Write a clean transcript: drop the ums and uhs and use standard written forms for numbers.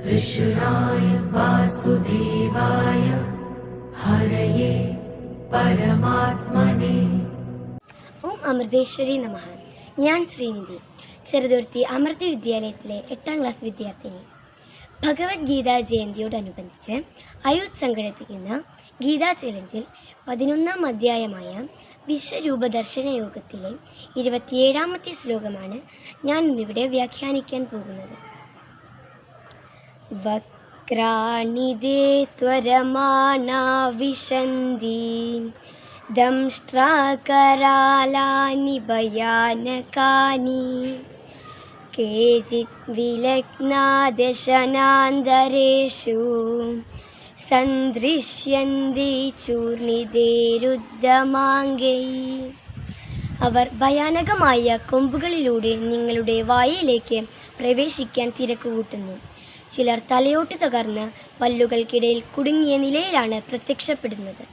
कृष्णाय वासुदेवाय हरये परमात्मने। ഓം അമൃതേശ്വരി നമഃ. ഞാൻ ശ്രീനിധി, ചെറുതുരുത്തി അമൃത വിദ്യാലയത്തിലെ 8ാം ക്ലാസ് വിദ്യാർത്ഥിനി. ഭഗവത്ഗീതാ ജയന്തിയോടനുബന്ധിച്ച് അയൂത്ത് സംഘടിപ്പിക്കുന്ന ഗീതാ ചലഞ്ചിൽ 11ാം അധ്യായമായ വിശ്വരൂപ ദർശന യോഗത്തിലെ 27ാമത്തെ ശ്ലോകമാണ് ഞാൻ ഇന്നിവിടെ വ്യാഖ്യാനിക്കാൻ പോകുന്നത്. വക്രാണിദേ ത്വരമാണാ വിശന്തി ദംഷ്ട്രാകരാലാനി ഭയാനകാനി കേചിത് വിലഗ്നാദശനാന്തരേഷു സന്ദൃശ്യന്തി ചൂർണിതേരുദ്ധമാംഗൈ. അവർ ഭയാനകമായ കൊമ്പുകളിലൂടെ നിങ്ങളുടെ വായയിലേക്ക് പ്രവേശിക്കാൻ തിരക്കുകൂട്ടുന്നു. ചിലർ തലയോട്ട് തകർന്ന് പല്ലുകൾക്കിടയിൽ കുടുങ്ങിയ നിലയിലാണ് പ്രത്യക്ഷപ്പെടുന്നത്.